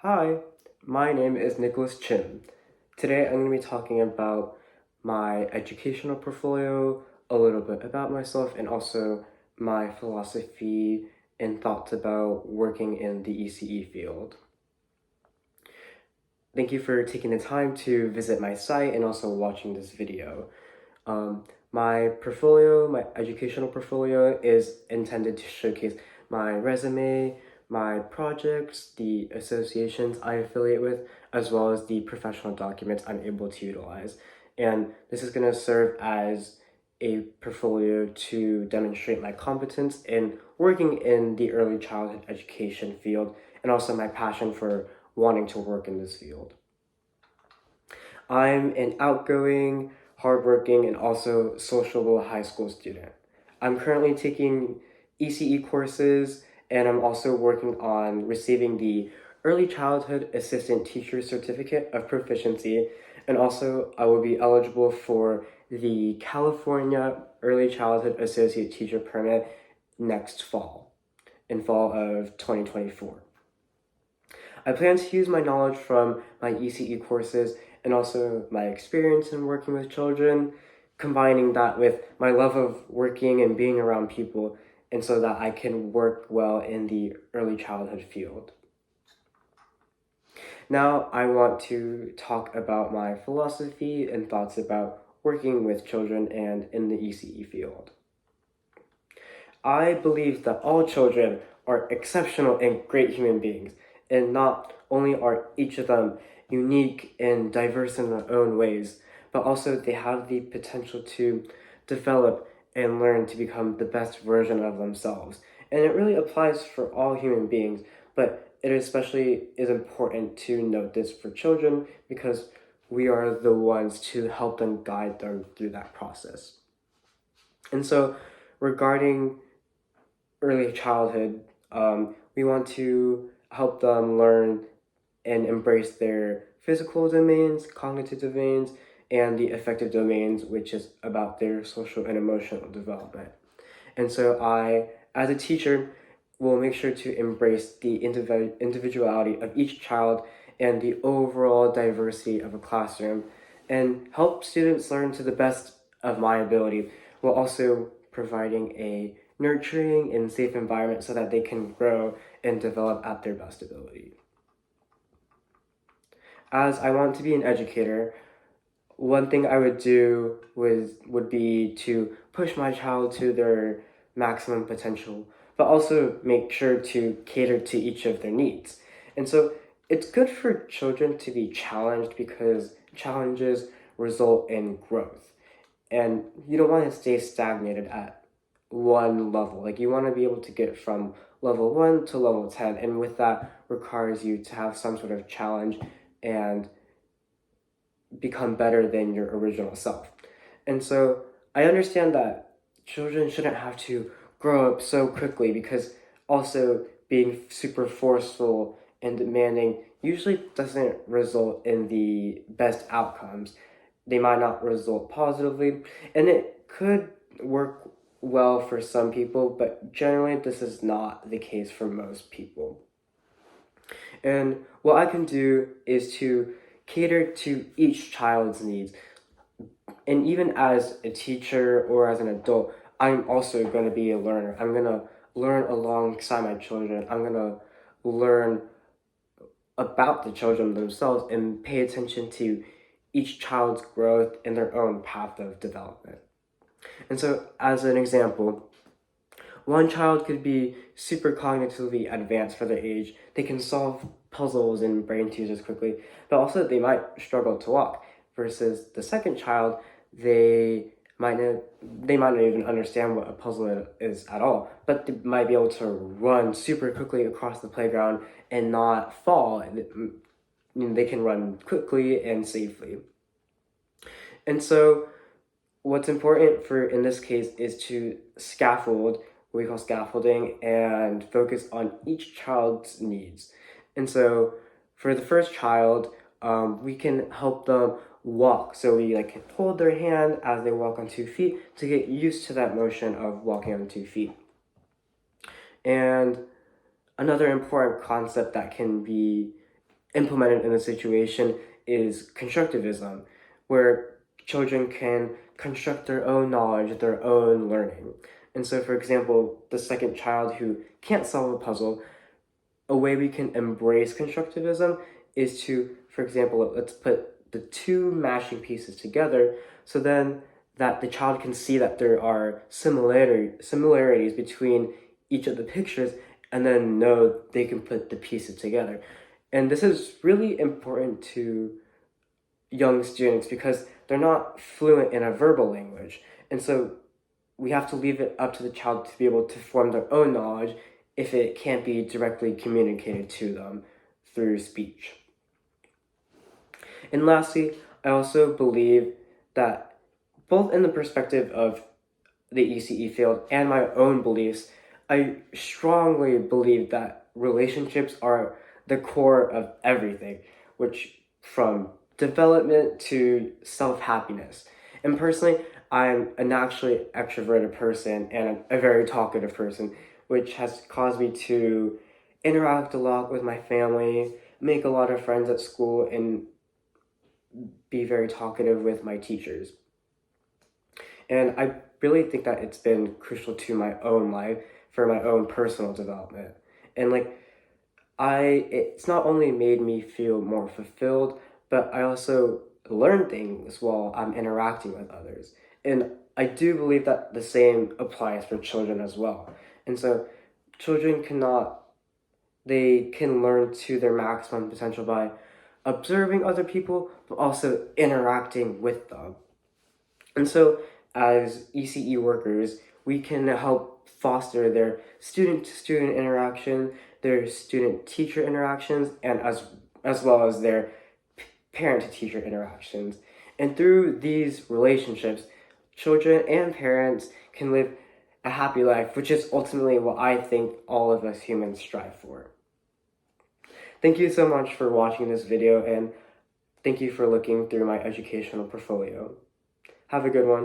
Hi, my name is Nicolas Chiem. Today I'm going to be talking about my educational portfolio, a little bit about myself, and also my philosophy and thoughts about working in the ECE field. Thank you for taking the time to visit my site and also watching this video. My educational portfolio is intended to showcase my resume, my projects, the associations I affiliate with, as well as the professional documents I'm able to utilize. And this is going to serve as a portfolio to demonstrate my competence in working in the early childhood education field and also my passion for wanting to work in this field. I'm an outgoing, hardworking, and also sociable high school student. I'm currently taking ECE courses, and I'm also working on receiving the Early Childhood Assistant Teacher Certificate of Proficiency, and also I will be eligible for the California Early Childhood Associate Teacher Permit next fall, in fall of 2024. I plan to use my knowledge from my ECE courses and also my experience in working with children, combining that with my love of working and being around people, and so that I can work well in the early childhood field. Now, I want to talk about my philosophy and thoughts about working with children and in the ECE field. I believe that all children are exceptional and great human beings, and not only are each of them unique and diverse in their own ways, but also they have the potential to develop and learn to become the best version of themselves. And it really applies for all human beings, but it especially is important to note this for children because we are the ones to help them guide them through that process. And so, regarding early childhood, we want to help them learn and embrace their physical domains, cognitive domains, and the affective domains, which is about their social and emotional development. And so I, as a teacher, will make sure to embrace the individuality of each child and the overall diversity of a classroom and help students learn to the best of my ability while also providing a nurturing and safe environment so that they can grow and develop at their best ability. As I want to be an educator, one thing I would do would be to push my child to their maximum potential, but also make sure to cater to each of their needs. And so it's good for children to be challenged because challenges result in growth. And you don't want to stay stagnated at one level. Like you want to be able to get from level 1 to level 10, and with that requires you to have some sort of challenge and become better than your original self. And so I understand that children shouldn't have to grow up so quickly because also being super forceful and demanding usually doesn't result in the best outcomes. They might not result positively, and it could work well for some people, but generally this is not the case for most people. And what I can do is to cater to each child's needs. And even as a teacher or as an adult, I'm also going to be a learner. I'm going to learn alongside my children. I'm going to learn about the children themselves and pay attention to each child's growth and their own path of development. And so, as an example, one child could be super cognitively advanced for their age. They can solve puzzles and brain teasers quickly, but also they might struggle to walk. Versus the second child, they they might not even understand what a puzzle is at all, but they might be able to run super quickly across the playground and not fall. They can run quickly and safely. And so what's important for in this case is to scaffold, what we call scaffolding, and focus on each child's needs. And so for the first child, we can help them walk. So we like hold their hand as they walk on 2 feet to get used to that motion of walking on 2 feet. And another important concept that can be implemented in a situation is constructivism, where children can construct their own knowledge, their own learning. And so, for example, the second child who can't solve a puzzle, a way we can embrace constructivism is to, for example, let's put the two matching pieces together, so then that the child can see that there are similarities between each of the pictures, and then know they can put the pieces together. And this is really important to young students because they're not fluent in a verbal language. And so we have to leave it up to the child to be able to form their own knowledge if it can't be directly communicated to them through speech. And lastly, I also believe that both in the perspective of the ECE field and my own beliefs, I strongly believe that relationships are the core of everything, which from development to self-happiness. And personally, I'm a naturally extroverted person and a very talkative person, which has caused me to interact a lot with my family, make a lot of friends at school, and be very talkative with my teachers. And I really think that it's been crucial to my own life for my own personal development. And it's not only made me feel more fulfilled, but I also learn things while I'm interacting with others. And I do believe that the same applies for children as well. And so children they can learn to their maximum potential by observing other people, but also interacting with them. And so, as ECE workers, we can help foster their student-to-student interaction, their student-teacher interactions, and as well as their parent-to-teacher interactions. And through these relationships, children and parents can live a happy life, which is ultimately what I think all of us humans strive for. Thank you so much for watching this video, and thank you for looking through my educational portfolio. Have a good one.